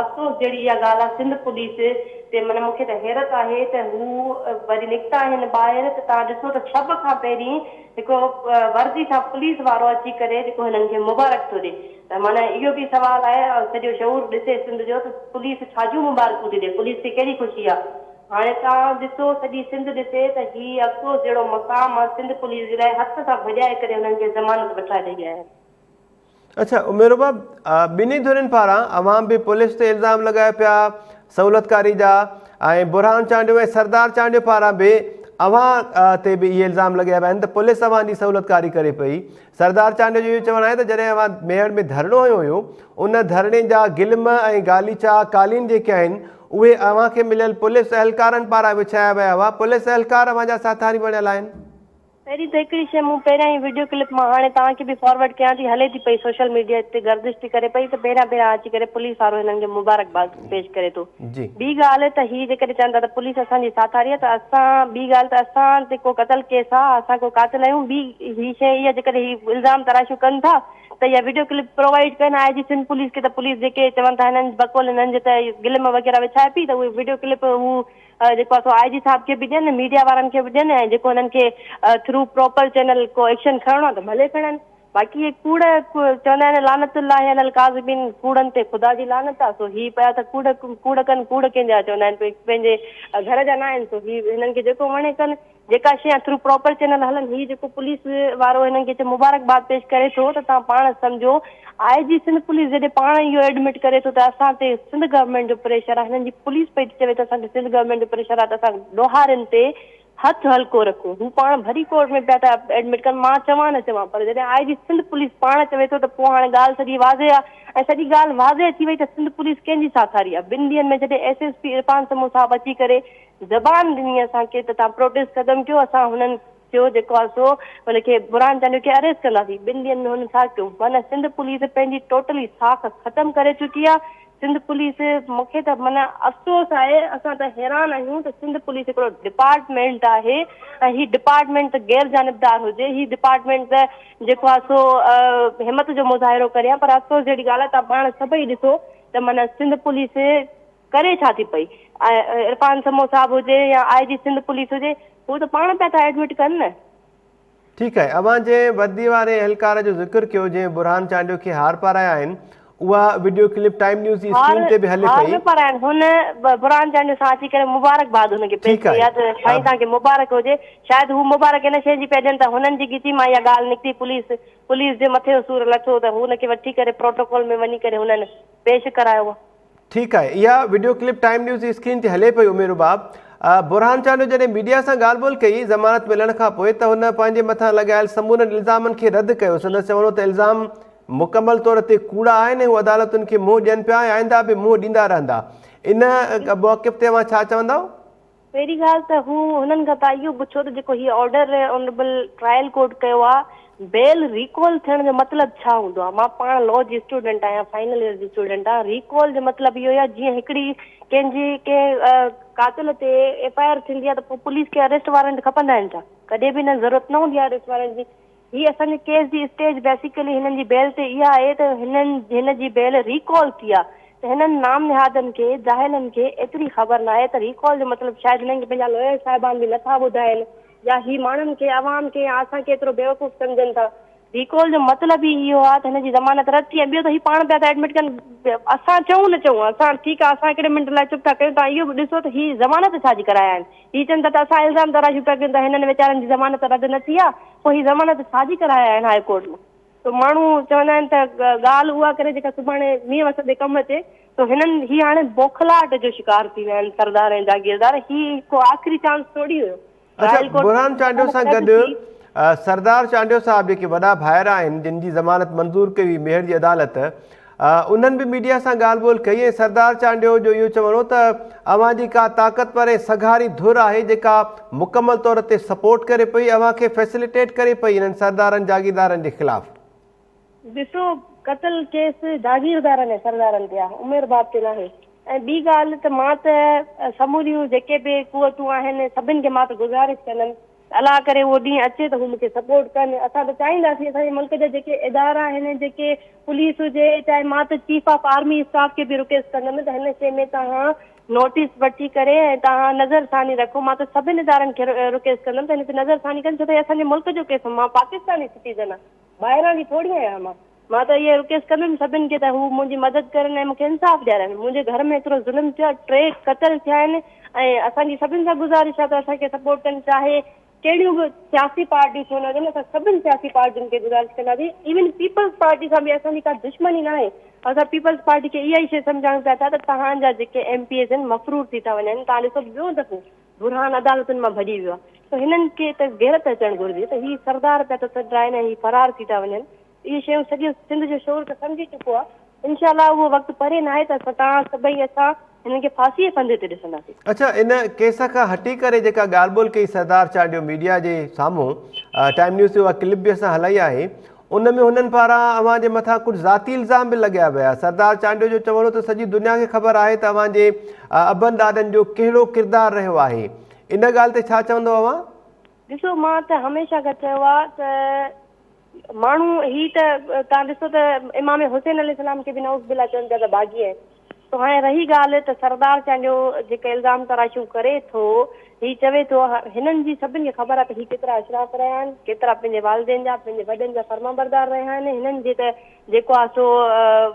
अफ़सोस जहिड़ी इहा ॻाल्हि आहे सिंध पुलिस ते माना मूंखे त हैरत आहे त हू वरी निकिता आहिनि ॿाहिरि त तव्हां ॾिसो त सभ खां पहिरीं हिकिड़ो वर्दी सां पुलिस वारो अची करे जेको हिननि खे मुबारक थो ॾिए त माना इहो बि सुवाल आहे सॼो शहूर ॾिसे सिंध जो त पुलिस छा जूं मुबारकूं थी ॾिए पुलिस खे कहिड़ी ख़ुशी आहे हाणे तव्हां ॾिसो सॼी सिंध ॾिसे त हीउ अफ़सोस जहिड़ो मक़ाम आहे सिंध पुलिस जे लाइ हथ सां भॼाए करे हुननि खे ज़मानत वठाए ॾई आहिनि। अच्छा उमेर बाबा ॿिन्ही धुरियुनि पारां अवाम बि पुलिस ते इल्ज़ाम लॻाए पिया सहूलियतकारी जा ऐं बुरहान चांडियो ऐं सरदार चांडियो पारां बि अवां ते बि इहे इल्ज़ाम लॻाया पिया आहिनि त पुलिस अवां जी सहूलियतकारी करे पई। सरदार चांडियो जो इहो चवणु आहे त जॾहिं अवां मेहर में धरणो हुयो उन धरणे जा गिल्म ऐं गालीचा कालीन जेके आहिनि उहे अवां खे मिलियल पुलिस एहलकारनि पारां विछाया विया हुआ पुलिस एहलकार अवां जा साथारी बणियल आहिनि। पहिरीं त हिकिड़ी शइ मूं पहिरियां ई वीडियो क्लिप मां हाणे तव्हांखे बि फॉरवर्ड कयां थी हले थी पई सोशल मीडिया ते गर्दिश थी करे पई त पहिरियां अची करे पुलिस वारो हिननि खे मुबारकबाद पेश करे थो। ॿी ॻाल्हि त हीअ जेकॾहिं चवनि था त पुलिस असांजी साथारी आहे त असां ॿी ॻाल्हि त असां ते को क़तल केस आहे असां को कातिल आहियूं ॿी हीअ शइ इहा जेकॾहिं हीअ इल्ज़ाम तराशियूं कनि था त इहा वीडियो क्लिप प्रोवाइड कनि आहे जी सिंध पुलिस खे त पुलिस जेके चवनि था हिननि बकौल हिननि जे त गिल्म वग़ैरह विछाए पई त उहे वीडियो क्लिप हू जेको आहे सो IG साहब खे बि ॾियनि मीडिया वारनि खे बि ॾियनि ऐं जेको हिननि खे थ्रू प्रॉपर चैनल को एक्शन खणणो आहे त भले खणनि बाक़ी हे कूड़ चवंदा आहिनि लानतुल्लाह अलल काज़िबीन कूड़नि ते ख़ुदा जी लानत आहे सो हीअ पिया त कूड़ कनि कूड़ कंहिंजा चवंदा आहिनि पंहिंजे घर जा न आहिनि सो हीअ हिननि खे जेको वणे कनि जेका शइ थ्रू प्रॉपर चैनल हलनि हीअ जेको पुलिस वारो हिननि खे मुबारकबाद पेश करे थो त तव्हां पाण सम्झो IG सिंध पुलिस जॾहिं पाण इहो एडमिट करे थो त असां ते सिंध गवर्नमेंट जो प्रेशर आहे हिननि जी पुलिस पई चवे त असांखे सिंध गवर्नमेंट जो प्रेशर आहे त असां ॾोहारियुनि ते हथु हल्को रखो हू पाण भरी कोर्ट में पिया था एडमिट कनि मां चवां न चवां पर जॾहिं IG सिंध पुलिस पाण चवे थो त पोइ हाणे ॻाल्हि सॼी वाज़े आहे ऐं सॼी ॻाल्हि वाज़े थी वई त सिंध पुलिस कंहिंजी साथारी आहे। ॿिनि ॾींहंनि में जॾहिं SSP इरफान समूह साहब अची करे ज़बान ॾिनी असांखे त तव्हां प्रोटेस्ट क़दम कयो असां हुननि जो जेको आहे सो हुनखे बुरहान चांडियो खे अरेस्ट कंदासीं। ॿिनि ॾींहंनि में हुन छा कयो माना सिंध पुलिस पंहिंजी टोटली साख ख़तमु करे चुकी आहे। सिंध पुलिस मूंखे त माना अफ़सोस आहे असां त हैरान आहियूं त सिंध पुलिस हिकिड़ो डिपार्टमेंट आहे ऐं हीउ डिपार्टमेंट त गैर जानिबदार हुजे हीउ डिपार्टमेंट त जेको आहे सो हिमत जो मुज़ाहिरो करे पर अफ़सोस जहिड़ी ॻाल्हि आहे तव्हां पाण सभई ॾिसो त माना सिंध पुलिस करे छा थी पई इरफान समूह साहब हुजे या IG सिंध पुलिस हुजे हू त पाण पिया था एडमिट कनि न। ठीकु आहे अवां जे वर्दी वारे एहलकार जो ज़िक्र कयो जंहिं बुरहान चांडियो खे हार पाराया आहिनि उहा वीडियो क्लिप टाइम न्यूज़ जी स्क्रीन ते बि हले पई। पाराइनि हुन बुरहान चांडियो सां अची करे मुबारकबाद हुनखे पेश कई आहे त साईं तव्हांखे मुबारक हुजे शायदि हू मुबारक इन शइ जी पिया ॾियनि त हुननि जी गिची मां इहा ॻाल्हि निकिती पुलिस जे मथे सूर लथो त हुनखे वठी करे प्रोटोकॉल में वञी करे हुननि पेश करायो आहे। ठीकु आहे इहा वीडियो क्लिप टाइम न्यूज़ जी स्क्रीन ते हले पई उमेर बाब बुरहान चांडियो जॾहिं मीडिया सां ॻाल्हि ॿोल कई ज़मानत मिलण खां पोइ त हुन पंहिंजे मथां लॻायल समूरनि इल्ज़ामनि खे रद्द कयो संदसि चवणो त इल्ज़ाम मुकमल तौर ते कूड़ा आहिनि हू अदालतुनि खे मुंहुं ॾियनि पिया ऐं आईंदा बि मुंहुं ॾींदा रहंदा इन मौक़िफ़ ते अवां छा चवंदव? पहिरीं ॻाल्हि त हू हुननि खां तव्हां इहो पुछो त जेको हीअ ऑर्डर ऑनरेबल ट्रायल कोर्ट कयो आहे बेल रिकॉल थियण जो मतिलबु छा हूंदो आहे। मां पाण लॉ जी स्टूडेंट आहियां फाइनल ईयर जी स्टूडेंट आहियां रिकॉल जो मतिलबु इहो आहे जीअं हिकिड़ी कंहिंजी कंहिं कातिल ते FIR थींदी आहे त पोइ पुलिस खे अरेस्ट वारंट खपंदा आहिनि छा कॾहिं बि न ज़रूरत न हूंदी आहे अरेस्ट वारंट जी। हीअ असांजे केस जी स्टेज बेसिकली हिननि जी बेल ते इहा आहे त हिन जी बेल रिकॉल थी आहे त हिननि नाम निहादनि खे जाहिलनि खे एतिरी ख़बर न आहे त रिकॉल जो मतिलबु शायदि हिननि खे पंहिंजा लॉयर साहिबान बि नथा ॿुधाइनि या ही माण्हुनि खे अवाम खे असांखे एतिरो बेवकूफ़ सम्झनि था। रिकॉल जो मतिलबु ई इहो आहे त हिनजी ज़मानत रद्द थी आहे। ॿियो त हीउ पाण पिया था एडमिट कनि असां चऊं न चऊं असां ठीकु आहे असां हिकिड़े मिंट लाइ चुप था कयूं तव्हां इहो बि ॾिसो त हीअ ज़मानत छाजी कराया आहिनि हीअ चवनि था त असां इल्ज़ाम तराशियूं पिया कयूं त हिननि वीचारनि जी ज़मानत रद्द न थी आहे पोइ हीअ ज़मानत छाजी कराया आहिनि हाई कोर्ट में त माण्हू चवंदा आहिनि त ॻाल्हि उहा करे जेका सुभाणे मींहं वसंदे कमु अचे त हिननि हीअ हाणे बौखलाहट जो शिकार थी विया आहिनि सरदार ऐं जागीरदार हीअ को आख़िरी चांस थोरी हुयो। बुरहान चांडियो सां गॾु सरदार चांडियो साहब जेके वॾा भाइर आहिनि जिन जी ज़मानत मंज़ूर कई हुई मेहर जी अदालत उन्हनि बि मीडिया सां ॻाल्हि ॿोल कई ऐं सरदार चांडियो जो इहो चवणो त अवां जी का ताक़तवर ऐं सघारी धुर आहे जेका मुकमल तौर ते सपोर्ट करे पई अवां खे फैसिलिटेट करे पई हिननि सरदारनि जागीरदारनि जे ख़िलाफ़। ॾिसो कतल केस जागीरदारनि ऐं सरदारनि ते आहे उमेर बाप ते न आहे ऐं ॿी ॻाल्हि त मां त समूरियूं जेके बि कुवतूं आहिनि सभिनि खे मां त गुज़ारिश कंदमि अलाह करे उहो ॾींहुं अचे त हू मूंखे सपोर्ट कनि। असां त चाहींदासीं असांजे मुल्क जा जेके इदारा आहिनि, जेके पुलिस हुजे, चाहे मां त चीफ ऑफ आर्मी स्टाफ खे बि रिक्वेस्ट कंदमि त हिन शइ में तव्हां नोटिस वठी करे ऐं तव्हां नज़रसानी रखो। मां त सभिनी इदारनि खे रिक्वेस्ट कंदमि त हिन ते नज़रसानी कनि, छो त असांजे मुल्क जो केस, मां पाकिस्तानी सिटीज़न आहियां, ॿाहिरां जी थोरी आहियां। मां त इहे रिक्वेस्ट कंदमि सभिनि खे त हू मुंहिंजी मदद करनि ऐं मूंखे इंसाफ़ ॾियाराइनि। मुंहिंजे घर में एतिरो ज़ुल्म थियो आहे, 3 क़तल थिया आहिनि ऐं असांजी सभिनि सां गुज़ारिश आहे त असांखे सपोर्ट कनि, चाहे कहिड़ियूं बि सियासी पार्टी छो न हुजनि। असां सभिनि सियासी पार्टियुनि खे गुज़ारिश कंदासीं, इवन पीपल्स पार्टी सां बि असांजी का दुश्मनी न आहे। असां पीपल्स पार्टी खे इहा ई शइ सम्झाइणु पिया था त तव्हांजा जेके MPs आहिनि मफ़रूर थी था वञनि। तव्हां ॾिसो ॿियो दफ़ो बुरहान अदालतुनि मां भॼी वियो आहे, त हिननि खे त गैरत अचणु घुरिजे त हीअ सरदार पिया त सॾाइनि ऐं हीअ फरार थी था वञनि। इहे शयूं सॼो सिंध जो शोर त सम्झी चुको आहे। इनशाला उहो वक़्तु परे न आहे त तव्हां सभई असां हिननि खे फांसीअ फंदे ते ॾिसंदासीं। अच्छा, इन केस खां हटी करे जेका ॻाल्हि ॿोल कई सरदार चांडियो मीडिया जे साम्हूं, टाइम न्यूज़ ते उहा क्लिप बि असां हलाई आहे, उन में हुननि पारां अव्हां जे मथां कुझु ज़ाती इल्ज़ाम बि लॻिया विया। सरदार चांडियो जो चवणो त सॼी दुनिया खे ख़बर आहे त अव्हांजे अबनि ॾाॾनि जो कहिड़ो किरदारु रहियो आहे। इन ॻाल्हि ते छा चवंदो अव्हां? ॾिसो, मां त हमेशह खां चयो आहे त माण्हू ही त तव्हां ॾिसो त इमाम हुसैन अलैहिस्सलाम खे बि नऊज़ बिल्ला चवनि पिया त बाग़ी आहे। तो हाणे रही ॻाल्हि त सरदार चांडियो जेके इल्ज़ाम तराशियूं करे थो, हीउ चवे थो, हिननि जी सभिनि खे ख़बर आहे त हीउ केतिरा अशराफ रहिया आहिनि, केतिरा पंहिंजे वालिदेन जा, पंहिंजे वॾनि जा फर्माबरदार रहिया आहिनि। हिननि जे त जेको आहे सो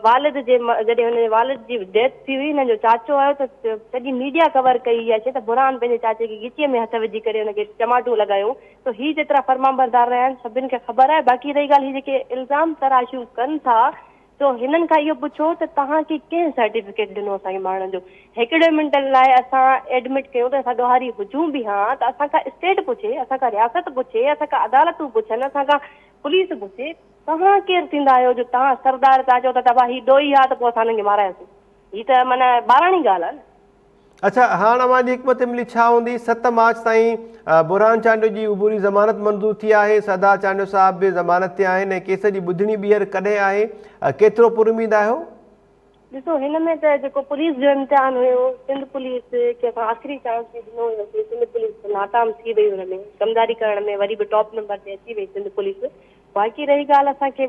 वालिद जे जॾहिं हुनजे वालिद जी डेथ थी हुई, हिननि जो चाचो आयो त सॼी मीडिया कवर कई इहा शइ त बुरहान पंहिंजे चाचे खे गिचीअ में हथ विझी करे हुनखे चमाटो लॻायो। त हीउ जेतिरा फर्माबरदार रहिया आहिनि सभिनि खे ख़बर आहे। बाक़ी रही ॻाल्हि, हीअ जेके इल्ज़ाम तराशियूं कनि था, तो हिननि खां इहो पुछो त तव्हांखे कंहिं सर्टिफिकेट ॾिनो असांखे माण्हुनि जो? हिकिड़े मिंट लाइ असां एडमिट कयूं त असां ॾोहारी हुजूं बि हा, त असांखां स्टेट पुछे, असांखां रियासत पुछे, असांखां अदालतूं पुछनि, असांखां पुलिस पुछे, तव्हां केरु थींदा आहियो जो तव्हां सरदार तव्हां चओ था हीउ ॾोही आहे त पोइ असां हिननि खे मारायोसीं? हीअ त माना ॿारहं ॻाल्हि आहे न। अच्छा, हाणे अव्हांजी हिकमत अमली छा हूंदी? 7 मार्च ताईं बुरहान चांडियो जी उबूरी ज़मानत मंज़ूर थी आहे, सरदार चांडियो साहब बि ज़मानत ते आहिनि, ऐं केस जी ॿुधणी ॿीहर कॾहिं आहे? केतिरो पुरउमीद आहियो? ॾिसो, हिन में त जेको पुलिस जो इम्तिहान हुयो, सिंध पुलिस खे असां आख़िरी चांस बि ॾिनो हुयोसीं, सिंध पुलिस नाकाम थी वई हुन में, कमदारी करण में वरी बि टॉप नंबर ते अची वई सिंध पुलिस। बाक़ी रही ॻाल्हि, असांखे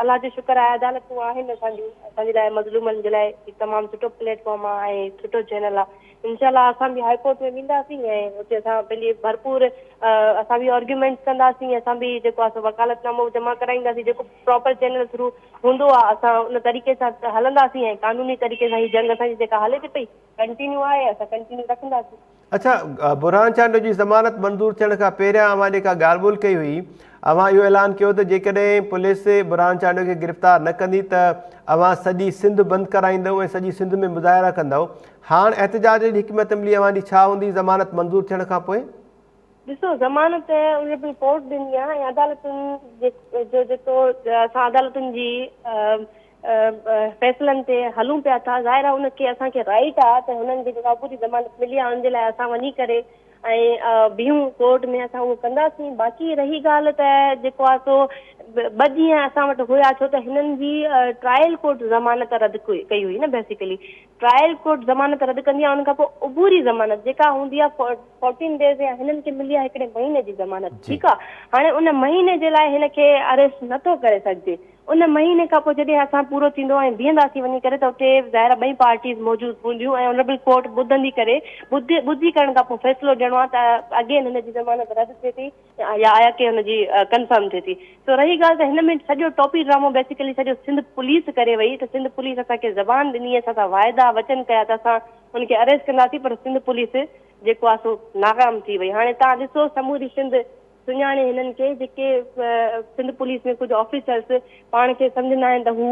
अलाह जो शुक्र आहे अदालतूं आहिनि असांजे लाइ, मज़लूमनि जे लाइ हिकु तमामु सुठो प्लेटफॉर्म आहे ऐं सुठो चैनल आहे। इनशाला असां बि हाईकोर्ट में वेंदासीं ऐं हुते असां पंहिंजी भरपूर असां बि आर्ग्यूमेंट्स कंदासीं, असां बि जेको आहे वकालतनामो जमा कराईंदासीं, जेको प्रॉपर चैनल थ्रू हूंदो आहे असां उन तरीक़े सां हलंदासीं ऐं कानूनी तरीक़े सां हीअ जंग असांजी जेका हले थी पई कंटिन्यू आहे, असां कंटिन्यू रखंदासीं। अच्छा, बुरहान चांडियो जी ज़मानत मंज़ूर थियण खां पहिरियां अव्हां जेका ॻाल्हि ॿोल कई हुई, अव्हां इहो ऐलान कयो त जेकॾहिं पुलिस बुरहान चांडियो खे गिरफ़्तार न कंदी त अव्हां सॼी सिंध बंदि कराईंदव ऐं सॼी सिंध में मुज़ाहिरा कंदव। हाणे एहतजाज जी हिकमत अमली अव्हांजी छा हूंदी ज़मानत मंज़ूर थियण खां पोइ? ॾिसो, ज़मानत ऑनरेबल कोर्ट ॾिनी आहे ऐं अदालतुनि जो जेको असां अदालतुनि जी फ़ैसिलनि ते हलूं पिया था, ज़ाहिर आहे उनखे असांखे राइट आहे त हुननि खे जेका पूरी ज़मानत मिली आहे उनजे लाइ असां वञी करे ऐं बीहूं कोर्ट में, असां उहो कंदासीं। बाक़ी रही ॻाल्हि त जेको आहे सो 2 ॾींहं असां वटि हुया, छो त हिननि जी ट्रायल कोर्ट ज़मानत रद्द कई हुई न। बेसिकली ट्रायल कोर्ट ज़मानत रद्द कंदी आहे, उन खां पोइ उबूरी ज़मानत जेका हूंदी आहे 14 डेज़ या हिननि खे मिली आहे हिकिड़े महीने जी ज़मानत। ठीकु आहे, हाणे उन महीने जे लाइ हिनखे अरेस्ट नथो करे सघिजे। उन महीने खां पोइ जॾहिं असां पूरो थींदो ऐं बीहंदासीं वञी करे त उते ज़ाहिर 2 पार्टीज़ मौजूदु हूंदियूं ऐं ऑनरेबल कोर्ट ॿुधंदी करे ॿुधी करण खां पोइ फ़ैसिलो ॾियणो आहे त अगेन हिनजी ज़मानत रद्द थिए थी या आया की हुनजी कंफर्म थिए थी। तो रही ॻाल्हि त हिन में सॼो टोपी ड्रामो बेसिकली सॼो सिंध पुलिस करे वई, त सिंध पुलिस असांखे ज़बान ॾिनी, असां वाइदा वचन कया त असां हुनखे अरेस्ट कंदासीं, पर सिंध पुलिस जेको आहे सो नाकाम थी वई। हाणे तव्हां ॾिसो, समूरी सिंध सुञाणे हिननि खे, जेके सिंध पुलिस में कुझु ऑफिसर्स पाण खे सम्झंदा आहिनि त हू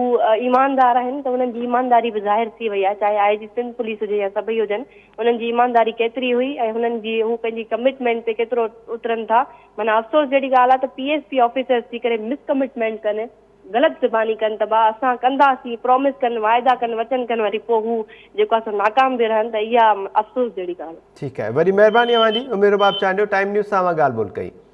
ईमानदार आहिनि, त हुननि जी ईमानदारी बि ज़ाहिर थी वई आहे, चाहे IG सिंध पुलिस हुजे या सभई हुजनि, हुननि जी ईमानदारी केतिरी हुई ऐं हुननि जी हू पंहिंजी कमिटमेंट ते केतिरो उतरनि था। माना अफ़सोस जहिड़ी ॻाल्हि आहे त PSP ऑफिसर्स थी करे मिसकमिटमेंट कनि, ग़लति ज़बानी कनि त असां कंदासीं, प्रॉमिस कनि, वाइदा कनि, वचन कनि, वरी पोइ हू जेको आहे नाकाम बि रहनि, त इहा अफ़सोस जहिड़ी ॻाल्हि आहे। ठीकु आहे, वरी महिरबानी अव्हांजी। उमेर बाब चांडियो, टाइम न्यूज़ सां ॻाल्हि ॿोल कई।